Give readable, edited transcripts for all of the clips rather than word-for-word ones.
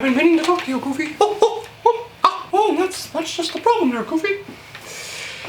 I've been meaning to talk to you, Goofy. That's just the problem there, Goofy.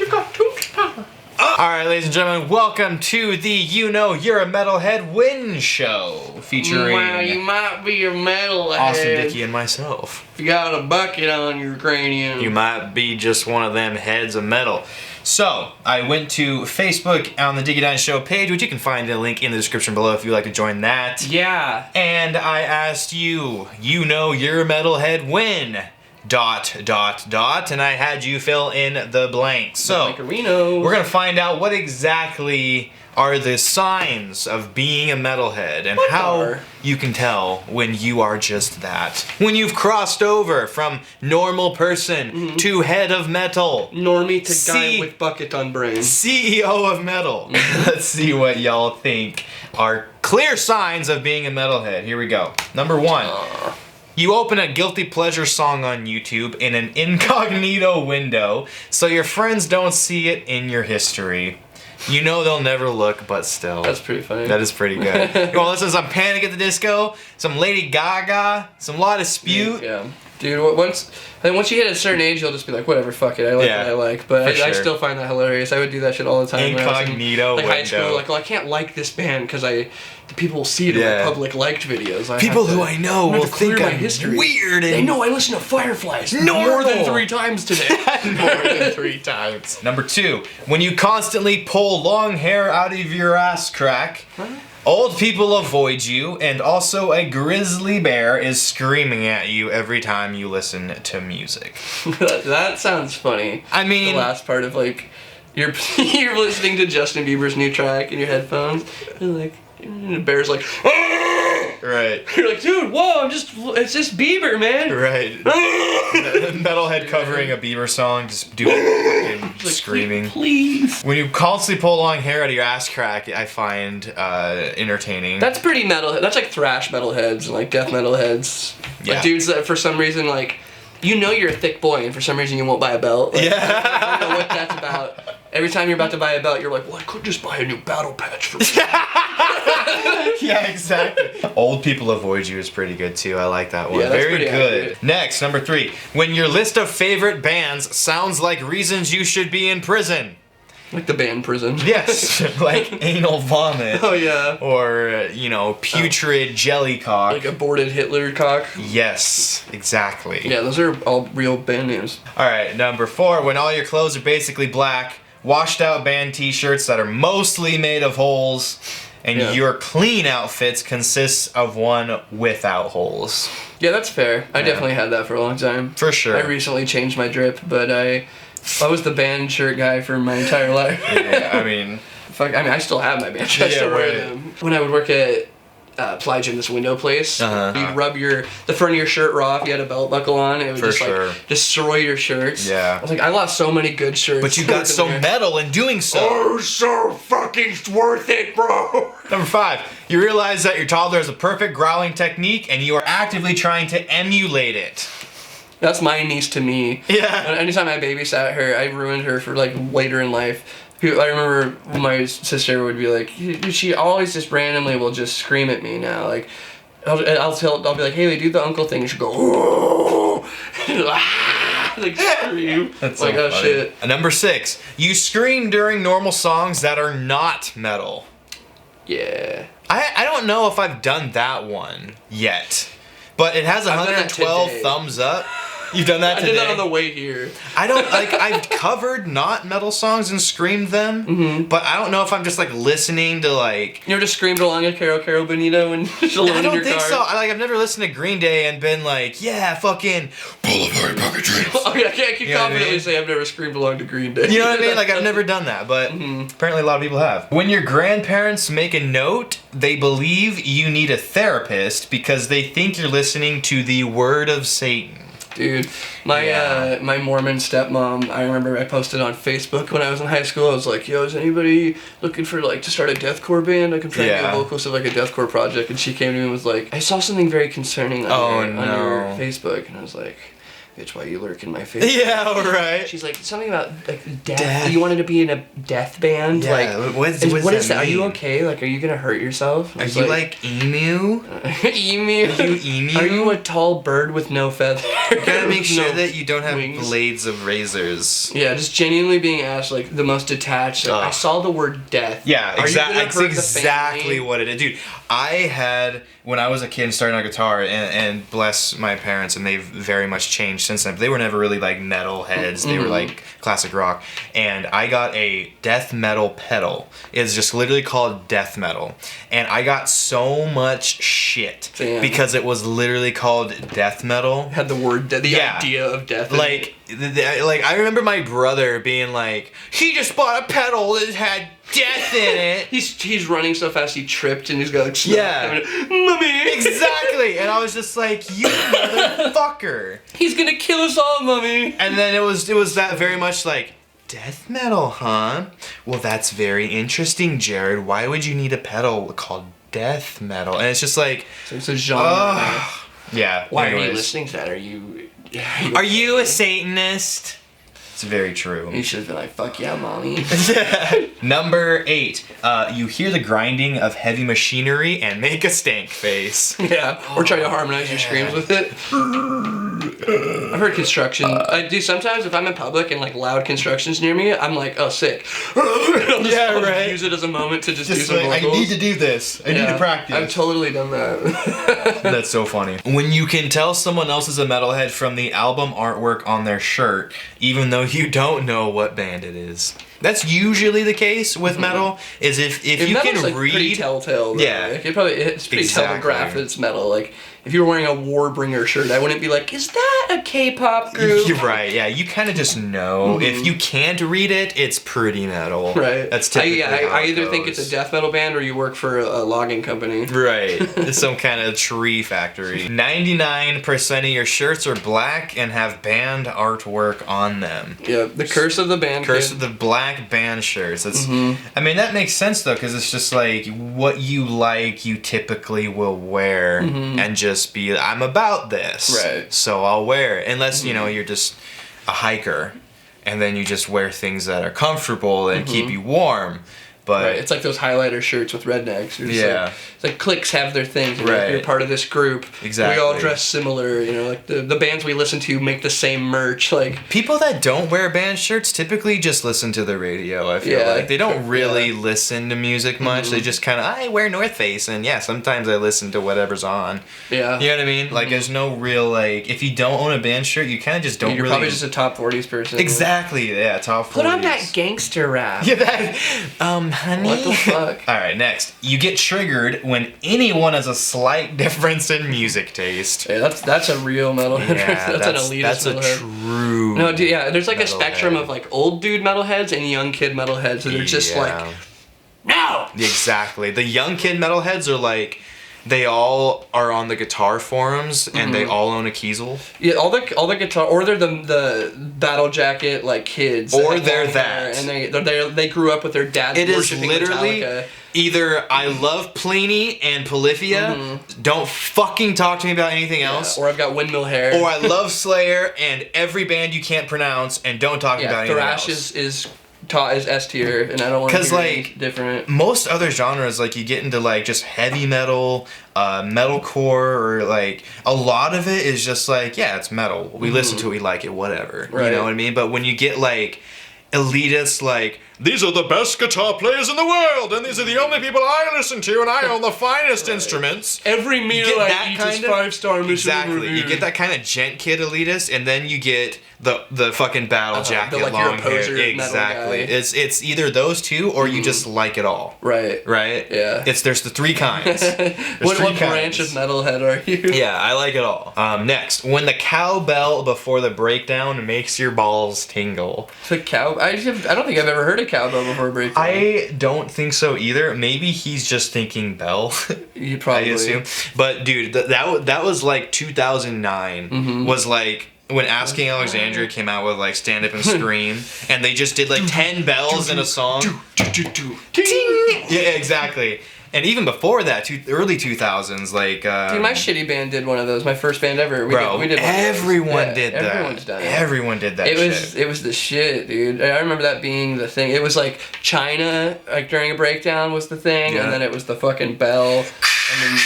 You've got too much power. Alright, ladies and gentlemen, welcome to the You Know You're a Metalhead Win Show, featuring Well, you might be a metalhead. Austin, Dickey, and myself. If you got a bucket on your cranium. You might be just one of them heads of metal. So, I went to Facebook on the Disdain Show page, which you can find a link in the description below if you'd like to join that. Yeah. And I asked you know you're a metalhead win, ... and I had you fill in the blanks. So, we're gonna find out what exactly are the signs of being a metalhead and how you can tell when you are just that. When you've crossed over from normal person to head of metal. Normie to guy with bucket on brain. CEO of metal. Let's see what y'all think are clear signs of being a metalhead. Here we go. Number 1. You open a guilty pleasure song on YouTube in an incognito window so your friends don't see it in your history. You know they'll never look, but still. That's pretty funny. That is pretty good. You want to listen to some Panic at the Disco, some Lady Gaga, some La Dispute? Yeah. Dude, once you hit a certain age, you'll just be like, whatever, fuck it, I like what I like. But I still find that hilarious. I would do that shit all the time. Incognito when I was in, high school, window. I can't like this band because the people will see it in my public liked videos. People who I know will think I'm weird. And they know I listen to Fireflies more than 3 times today. More than 3 times. Number 2, when you constantly pull long hair out of your ass crack. Old people avoid you, and also a grizzly bear is screaming at you every time you listen to music. That sounds funny. I mean, the last part of you're listening to Justin Bieber's new track in your headphones, and the bear's like, ah! Right. You're like, dude, whoa, it's just Bieber, man. Right. Metalhead covering a Bieber song, just doing screaming. Please. When you constantly pull long hair out of your ass crack, I find entertaining. That's pretty metal. That's like thrash metalheads and like death metalheads. Yeah. Like dudes that for some reason you know you're a thick boy and for some reason you won't buy a belt. Yeah. I don't know what that's about. Every time you're about to buy a belt, you're like, well, I could just buy a new battle patch for me. Yeah, exactly. Old people avoid you is pretty good too. I like that one. Yeah, that's very pretty good. accurate. Next, number 3. When your list of favorite bands sounds like reasons you should be in prison. Like the band Prison. Yes, like anal vomit. Oh yeah. Or, putrid jellycock. Like aborted Hitler cock. Yes, exactly. Yeah, those are all real band names. Alright, number 4. When all your clothes are basically black, washed out band t-shirts that are mostly made of holes, and your clean outfits consists of one without holes. Yeah, that's fair. I definitely had that for a long time. For sure. I recently changed my drip, but I was the band shirt guy for my entire life. Yeah, I mean... I still have my band shirt. I still wear them. When I would work at Ply Gym, this window place, you'd rub the front of your shirt raw if you had a belt buckle on, and it would destroy your shirts. Yeah. I was like, I lost so many good shirts. But you got so metal in doing so. Oh, so fucking worth it, bro. Number 5. You realize that your toddler has a perfect growling technique, and you are actively trying to emulate it. That's my niece to me. Yeah. Anytime I babysat her, I ruined her for later in life. I remember my sister would be like, she always just randomly will just scream at me now. I'll be like, Haley, do the uncle thing, and she'll go, oh, scream. That's so funny. Shit. Number 6. You scream during normal songs that are not metal. Yeah. I don't know if I've done that one yet, but it has 112 thumbs up. You've done that today? I did that on the way here. I don't, I've covered not metal songs and screamed them, but I don't know if I'm just, listening to, You ever just screamed along a Caro Bonito and just alone in your car? I don't think so. I've never listened to Green Day and been like, yeah, fucking Boulevard Pocket Dreams. Okay, I can confidently say I've never screamed along to Green Day. You know what I mean? I've never done that, but apparently a lot of people have. When your grandparents make a note, they believe you need a therapist because they think you're listening to the word of Satan. Dude, my Mormon stepmom, I remember I posted on Facebook when I was in high school, I was like, yo, is anybody looking for, to start a deathcore band? I'm trying to be a vocalist of, a deathcore project, and she came to me and was like, I saw something very concerning on your Facebook, and I was like, bitch, why you lurk in my face? Yeah, right. She's like, something about like death. You wanted to be in a death band? Yeah, like, what does that Are you mean? okay? Like, are you gonna hurt yourself? Are you like emu? Emu? Are you emu? Are you a tall bird with no feathers? You gotta make sure that you don't have wings. blades of razors. Yeah, just genuinely being asked like the most detached. Like, I saw the word death. Yeah, exactly. That's hurt the exactly family? what it is, dude. I had when I was a kid and starting on guitar, and bless my parents, and they've very much changed since then. But they were never really like metal heads. They were like classic rock. And I got a death metal pedal. It's just literally called death metal, and I got so much shit because it was literally called death metal. Had the word idea of death. Like I remember my brother being like, he just bought a pedal that had death in it. He's running so fast he tripped and he's got like Mommy. Exactly. And I was just like, you motherfucker. He's gonna kill us all, Mommy. And then it was that very much like, death metal, huh? Well, that's very interesting, Jared. Why would you need a pedal called death metal? And it's just like, so it's a genre. Yeah. Why are you listening to that? Are you a Satanist? It's very true. You should have been like, fuck yeah, Mommy. Number 8. You hear the grinding of heavy machinery and make a stank face. Yeah, or try to harmonize your screams with it. I've heard construction. I do sometimes if I'm in public and like loud construction's near me, I'm like, oh, sick. I'll just use it as a moment to just do some vocals. I need to do this. I need to practice. I've totally done that. That's so funny. When you can tell someone else is a metalhead from the album artwork on their shirt, even though you don't know what band it is. That's usually the case with metal. Is if you can like read, pretty telltale. Though. Yeah, like it's pretty telegraphed that it's metal. Like if you were wearing a Warbringer shirt, I wouldn't be like, is that a K-pop group? You're right. Yeah, you kind of just know. If you can't read it, it's pretty metal. Right. That's typically I either think it's a death metal band or you work for a logging company. Right. It's some kind of tree factory. 99% of your shirts are black and have band artwork on them. Yeah, the curse of the band. Curse of the black band shirts. That's. I mean, that makes sense though, because it's just like what you like, you typically will wear, and just be, I'm about this. Right. So I'll wear it, unless you know you're just a hiker, and then you just wear things that are comfortable and keep you warm. But right. It's like those highlighter shirts with rednecks. Yeah. It's like cliques have their things. And right. You're part of this group. Exactly. We all dress similar. You know, like the bands we listen to make the same merch. Like people that don't wear band shirts typically just listen to the radio. I feel like they don't really listen to music much. They just kind of, I wear North Face, and sometimes I listen to whatever's on. Yeah. You know what I mean? Like there's no real like, if you don't own a band shirt, you kind of just don't. You're probably just a top 40s person. Exactly. Yeah. Top 40s. Put on that gangster rap. Yeah. That. Honey. What the fuck? All right, next. You get triggered when anyone has a slight difference in music taste. Yeah, that's a real metalhead. Yeah, that's an elitist That's metalhead. a true. No, dude, there's like a metalhead. spectrum of like old dude metalheads and young kid metalheads that are just like, no. Exactly. The young kid metalheads are like, they all are on the guitar forums and they all own a Kiesel. Yeah, all the guitar, or they're the battle jacket like kids, or they're that, and they grew up with their dad. It is worshiping literally Metallica. Either I love Pliny and Polyphia, don't fucking talk to me about anything else, or I've got windmill hair, or I love Slayer and every band you can't pronounce and don't talk about anything else. Thrash is S tier, and I don't want to be like different. Most other genres, like you get into like just heavy metal, metalcore, or like a lot of it is just like, yeah, it's metal. We listen to it, we like it, whatever. Right. You know what I mean? But when you get like elitists, like, these are the best guitar players in the world, and these are the only people I listen to, and I own the finest instruments. Every meal I eat is 5-star Michelin Exactly. review. You get that kind of gent kid elitist, and then you get the fucking battle jacket, like long you're a poser hair. Exactly. metal guy. It's either those two, or you just like it all. Right. Right? Yeah. There's the three kinds. What branch of metalhead are you? Yeah, I like it all. Next, when the cowbell before the breakdown makes your balls tingle. The cow? I don't think I've ever heard a cowbell before a breakdown. I don't think so either. Maybe he's just thinking bell. You probably. I assume. But dude, that was like 2009. Was like when Asking Alexandria came out with like Stand Up and Scream, and they just did like 10 bells in a song. Ting! Yeah, exactly. And even before that, early 2000s, like... Dude, my shitty band did one of those. My first band ever. We did everyone did that. Everyone's done it. Everyone did that It was the shit, dude. I remember that being the thing. It was like China, like during a breakdown was the thing, and then it was the fucking bell, and then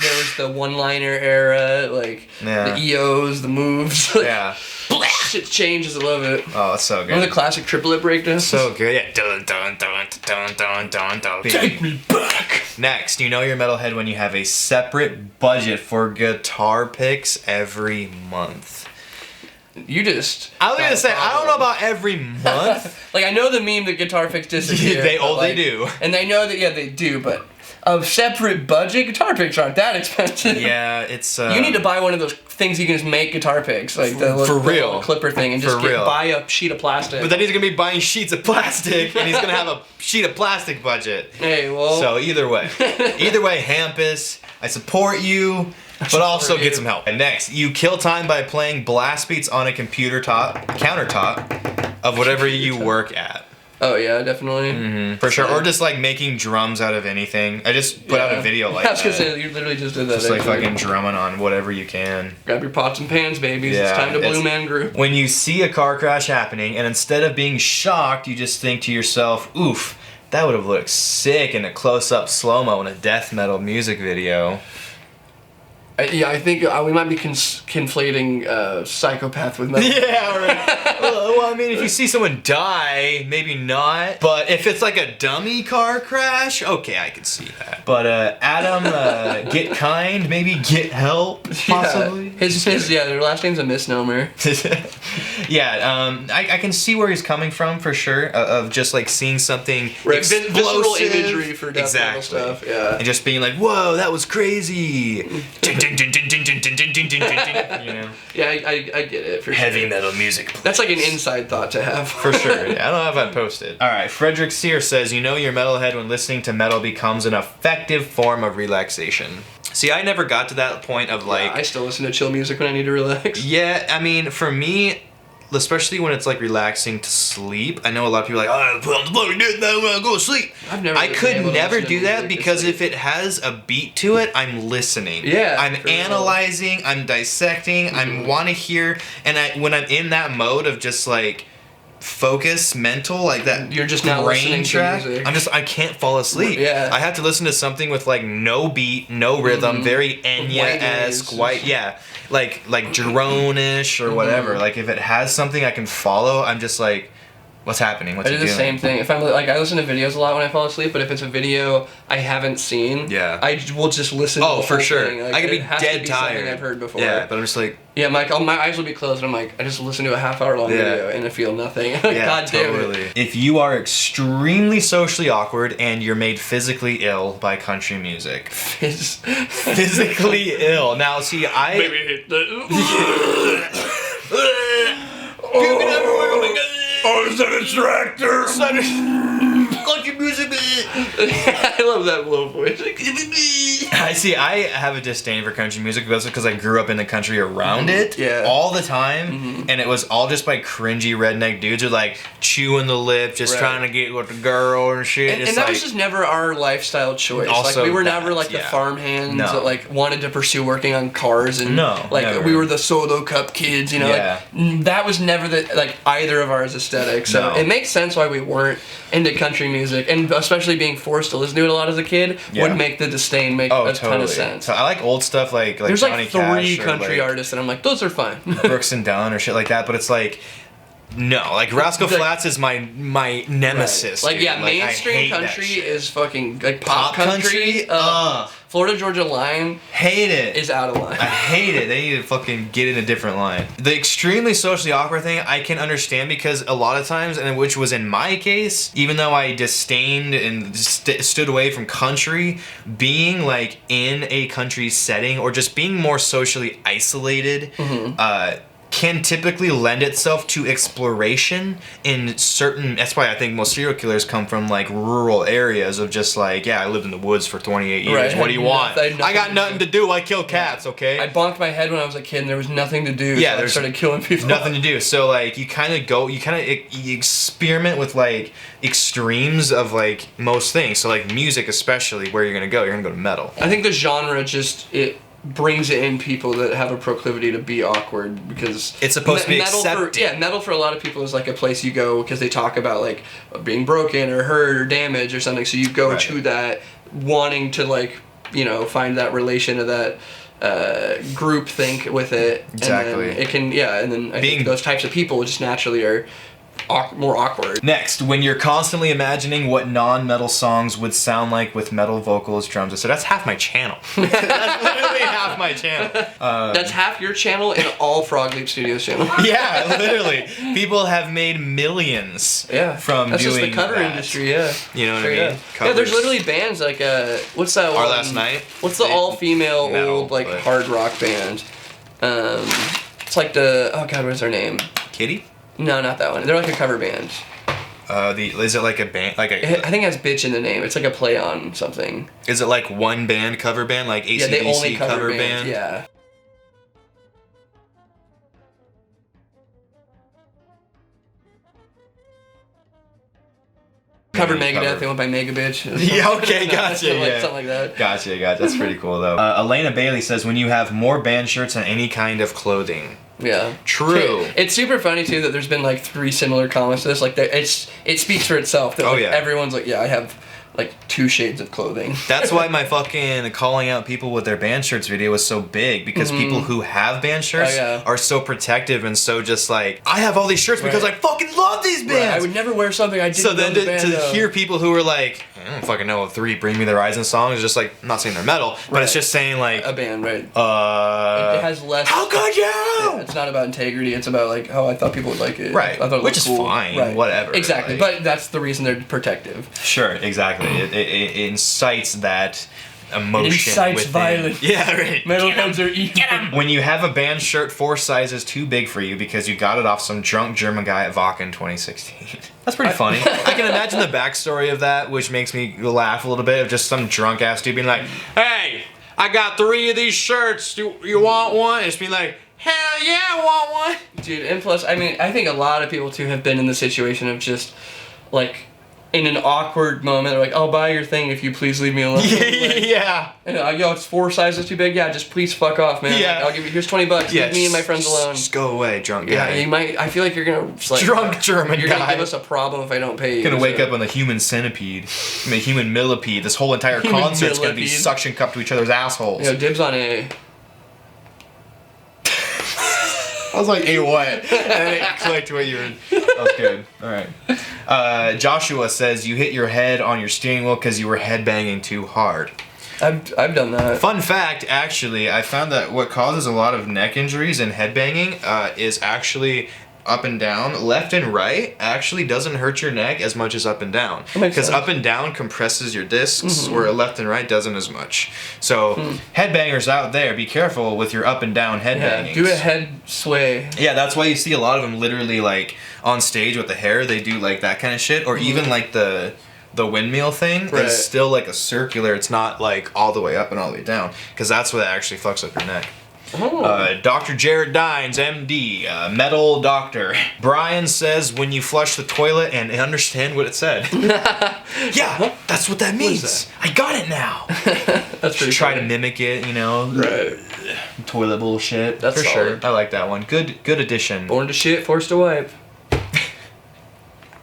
there was the one-liner era, like the EOs, the moves. Yeah. Shit changes, I love it. Oh, it's so good. Remember the classic triplet breakdance? So good, yeah. Dun, dun, dun, dun, dun, dun, dun. Take me back! Next, you know you're metalhead when you have a separate budget for guitar picks every month. You just... I was gonna say, I don't know about every month. Like, I know the meme that guitar picks disappear. They do. And they know that, they do, but... A separate budget, guitar picks aren't that expensive. Yeah, it's... you need to buy one of those things you can just make guitar picks, like the little clipper thing, and just buy a sheet of plastic. But then he's going to be buying sheets of plastic, and he's going to have a sheet of plastic budget. Hey, well... So either way, Hampus, I support you, but also get some help. And next, you kill time by playing blast beats on a countertop of whatever you work at. Oh yeah, definitely. Mm-hmm. For sure. Or just like making drums out of anything. I just put out a video like that. I was gonna say, you literally just did that. Just like fucking drumming on whatever you can. Grab your pots and pans, babies. Yeah, it's time to Blue Man Group. When you see a car crash happening, and instead of being shocked, you just think to yourself, oof, that would have looked sick in a close-up slow-mo in a death metal music video. Yeah, I think we might be conflating psychopath with metal. Yeah, right. Well, I mean, if you see someone die, maybe not. But if it's like a dummy car crash, okay, I can see that. But Adam, get kind, maybe get help, possibly. Yeah, their last name's a misnomer. Yeah, I can see where he's coming from for sure. Of just like seeing something explosive. Visceral imagery for death metal stuff. Yeah, and just being like, whoa, that was crazy. You know? Yeah, I get it for Heavy sure. metal music. Please. That's like an inside thought to have. For sure. Yeah, I don't have that posted. All right, Frederick Sear says, you know you're metalhead when listening to metal becomes an effective form of relaxation. See, I never got to that point of like... I still listen to chill music when I need to relax. Yeah, I mean, for me... Especially when it's like relaxing to sleep. I know a lot of people are like, oh, put on the fucking death metal when I go to sleep. I could never do that because if it has a beat to it, I'm listening. Yeah. I'm analyzing, I'm dissecting, I want to hear, and when I'm in that mode of just like focus, mental, like that. You're just not listening to music. I can't fall asleep. Yeah. I have to listen to something with like no beat, no rhythm, very Enya-esque, like drone-ish or whatever. Like if it has something I can follow, I'm just like, what's happening? What's I do the same thing. If I'm like, I listen to videos a lot when I fall asleep, but if it's a video I haven't seen, I will just listen. Oh, to the for whole sure. thing. Like, I could be tired. dead tired. I've heard before. Yeah, but I'm just like. Yeah, my eyes will be closed, and I'm like, I just listened to a half-hour long video, and I feel nothing. God damn it. If you are extremely socially awkward and you're made physically ill by country music. Physically ill. Now, see, Maybe hit the... Puking everywhere, oh my god. Oh, is that a tractor? Country music. I love that low voice. I have a disdain for country music because I grew up in the country around it all the time, and it was all just by cringy redneck dudes who like chewing the lip, just trying to get with the girl and shit. And that was just never our lifestyle choice. Also like we were never like the farmhands that like wanted to pursue working on cars and we were the solo cup kids, you know. Like, that was never like either of ours aesthetic. So it makes sense why we weren't into country music, and especially being forced to listen to it a lot as a kid would make the disdain make a ton of sense. So I like old stuff like there's Johnny like three Cash country artists, and I'm like, those are fine. Brooks and Dunn or shit like that, but it's like. No, like Rascal Flatts is my nemesis. Like, dude. mainstream country is fucking like pop country. Florida Georgia Line. Hate it. Is out of line. I hate it. They need to fucking get in a different line. The extremely socially awkward thing I can understand because a lot of times, and which was in my case, even though I disdained and stood away from country, being like in a country setting or just being more socially isolated, can typically lend itself to exploration in certain. That's why I think most serial killers come from like rural areas of just like, yeah, I lived in the woods for 28 years. Right. What do you want? I got nothing to do. I kill cats. Okay. I bonked my head when I was a kid, and there was nothing to do. Yeah, so I started killing people. Nothing to do. So like you kind of you experiment with like extremes of like most things. So like music, especially, where you're gonna go. You're gonna go to metal. I think the genre it brings in people that have a proclivity to be awkward because it's supposed to be accepted. Metal for a lot of people is like a place you go because they talk about like being broken or hurt or damaged or something. So you go to that wanting to like, you know, find that relation to that group think with it. Exactly. And then it can, and then I think those types of people just naturally are more awkward. Next, when you're constantly imagining what non-metal songs would sound like with metal vocals, drums, so that's half my channel. That's literally half my channel. That's half your channel and all Frog Leap Studios channel. Yeah, literally. People have made millions from that's doing just the cover that. industry, You know what I mean? Yeah, there's literally bands like what's that one? Our Last Night? What's the all-female Metal, old like hard rock band? It's like what's their name? Kitty? No, not that one. They're like a cover band. Is it like a band? I think it has bitch in the name. It's like a play on something. Is it like one band cover band, like ACDC they only cover band? Yeah. Cover Megadeth, they went by Megabitch. Yeah, okay, gotcha. Something like that. Gotcha. That's pretty cool, though. Elena Bailey says, when you have more band shirts than any kind of clothing. Yeah. True. It's super funny, too, that there's been, like, 3 similar comments to this. Like, it speaks for itself. That, everyone's like, I have, like, 2 shades of clothing. That's why my fucking calling out people with their band shirts video was so big, because people who have band shirts are so protective and so just like, I have all these shirts because I fucking love these bands. Right. I would never wear something I didn't So then to hear people who are like, I don't fucking know, 3 Bring Me the Horizon songs, is just like, I'm not saying they're metal, but it's just saying like a band, right? It has less. How could you? Yeah, it's not about integrity. It's about like, I thought people would like it. Right. I thought it Which is cool. fine. Right. Whatever. Exactly. Like, but that's the reason they're protective. Sure. Exactly. It incites that emotion. It incites within. violence. Yeah. Right. Metalheads are evil. When you have a band shirt 4 sizes too big for you because you got it off some drunk German guy at Wacken 2016. That's pretty funny. I can imagine the backstory of that, which makes me laugh a little bit, of just some drunk ass dude being like, hey, I got 3 of these shirts. You want one? And just being like, hell yeah, I want one. Dude, and plus, I mean, I think a lot of people too have been in the situation of just like, in an awkward moment, they're like, I'll buy your thing if you please leave me alone. Yeah. And it's 4 sizes too big. Yeah, just please fuck off, man. Yeah. Like, I'll give you, here's $20. Leave me and my friends alone. Just go away, drunk guy. Yeah, you might. I feel like you're gonna like, drunk German You're guy. gonna give us a problem if I don't pay you. Gonna wake up on the human centipede, I mean, human millipede. This whole entire concert's gonna be suction cupped to each other's assholes. Dibs on A. I was like, hey, what? And then it clicked what you were. That was good. All right. Joshua says you hit your head on your steering wheel because you were headbanging too hard. I've done that. Fun fact, actually, I found that what causes a lot of neck injuries and headbanging is actually up and down. Left and right actually doesn't hurt your neck as much as up and down. Because up and down compresses your discs, where left and right doesn't as much. So headbangers out there, be careful with your up and down headbanging. Do a head sway. Yeah, that's why you see a lot of them literally like on stage with the hair, they do like that kind of shit, or even like the windmill thing is still like a circular. It's not like all the way up and all the way down, because that's what actually fucks up your neck. Dr. Jared Dines, MD, metal doctor. Brian says when you flush the toilet and understand what it said. Yeah, that's what that means. I got it now. That's pretty Try to mimic it, you know. Right. Toilet bullshit. That's for solid. sure. I like that one. Good addition. Born to shit, forced to wipe.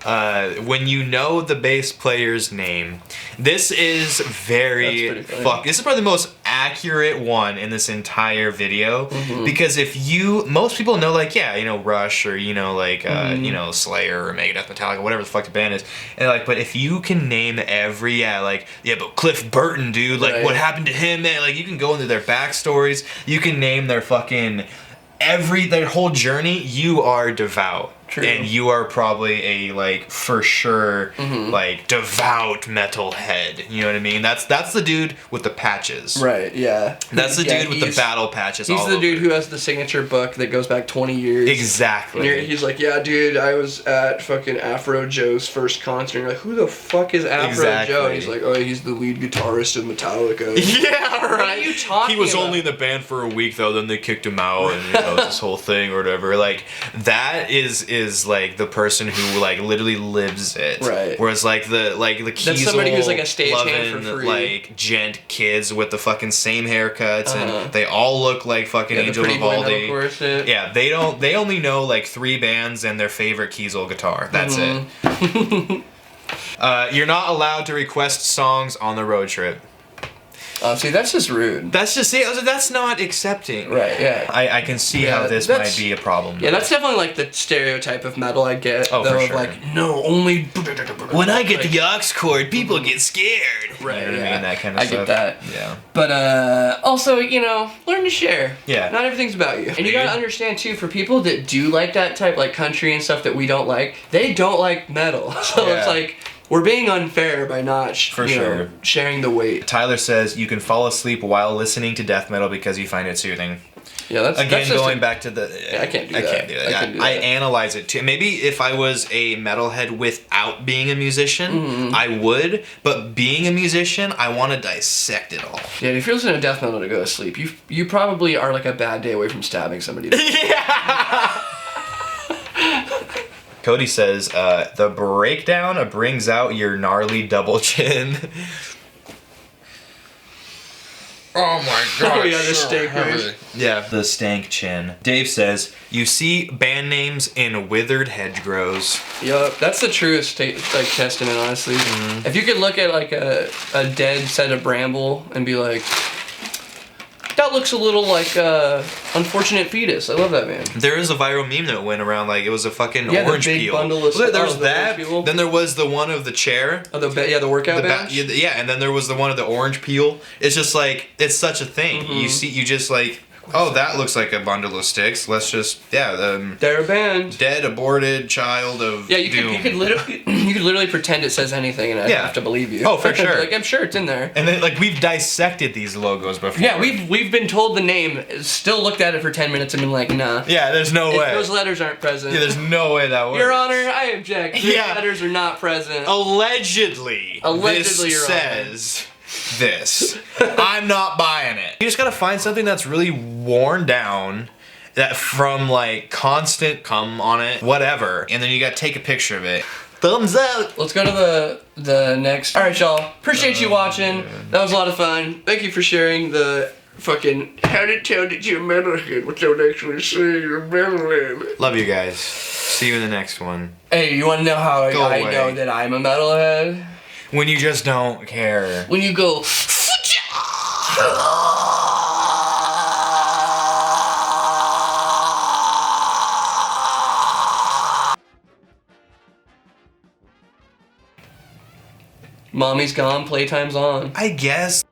When you know the bass player's name, this is very this is probably the most accurate one in this entire video, because most people know like Rush or Slayer or Megadeth, Metallica, whatever the fuck the band is, and like, but if you can name every but Cliff Burton, dude, like what happened to him, man, like you can go into their backstories, you can name their fucking their whole journey, you are devout. True. And you are probably a like for sure like devout metalhead. You know what I mean? That's the dude with the patches. Right. Yeah. That's the dude with the battle patches. He's all the dude over. who has the signature book that goes back 20 years. Exactly. And he's like, yeah, dude, I was at fucking Afro Joe's first concert. And you're like, who the fuck is Afro Joe? And he's like, oh, he's the lead guitarist of Metallica. Yeah, right. What are you talking He was about? only in the band for a week though. Then they kicked him out, and this whole thing or whatever. Like that is like the person who like literally lives it. Right. Whereas like the Kiesel, that's somebody who's like a stagehand for loving, free. like gent kids with the fucking same haircuts and they all look like fucking Angel the pretty boy Vivaldi. metalcore shit. Yeah, they only know like 3 bands and their favorite Kiesel guitar. That's it. You're not allowed to request songs on the road trip. See, that's just rude. That's just it. That's not accepting. Right, yeah. I can see how this might be a problem. Yeah, that's definitely like the stereotype of metal I get. Oh, though, for of sure. like, no, only... When I get the aux chord, people get scared. Right, You know what I yeah. mean? That kind of I stuff. get that. Yeah. But also, you know, learn to share. Yeah. Not everything's about you. And you gotta understand too, for people that do like that type, like country and stuff that we don't like, they don't like metal. So Yeah. it's like, we're being unfair by not sharing the weight. Tyler says you can fall asleep while listening to death metal because you find it soothing. Yeah, that's Again, just going back to the... Yeah, I can't do that. I can't do that. I analyze it too. Maybe if I was a metalhead without being a musician, I would. But being a musician, I want to dissect it all. Yeah, if you're listening to death metal to go to sleep, you probably are like a bad day away from stabbing somebody. Yeah! Cody says, the breakdown brings out your gnarly double chin. Oh my god. Oh yeah, the steak race. Yeah, the stank chin. Dave says, you see band names in withered hedgerows. Yup, that's the truest like testament, honestly. If you could look at like a dead set of bramble and be like, that looks a little like Unfortunate Fetus. I love that band. There is a viral meme that went around like it was a fucking Yeah, the orange big peel. bundle of There was the that. orange peel. Then there was the one of the chair. Oh, the workout band. Yeah, and then there was the one of the orange peel. It's just like it's such a thing. You just like, oh, that looks like a bundle of sticks. Let's just They're a band. dead aborted child of Yeah, you doom. could literally pretend it says anything and I have to believe you. Oh, for sure. Like I'm sure it's in there. And then like we've dissected these logos before. Yeah, we've been told the name, still looked at it for 10 minutes and been like, nah. Yeah, there's no way. Those letters aren't present. Yeah, there's no way that works. Your Honor, I object. Those Yeah. letters are not present. Allegedly, Allegedly, this Your says this. I'm not buying it. You just gotta find something that's really worn down, that from like constant cum on it, whatever, and then you gotta take a picture of it. Thumbs up. Let's go to the next. All right, y'all. Appreciate you watching. That was a lot of fun. Thank you for sharing the fucking how to tell that you're a metalhead without actually saying you're a metalhead. Love you guys. See you in the next one. Hey, you want to know how I away. know that I'm a metalhead? When you just don't care. When you go. Mommy's gone, playtime's on. I guess.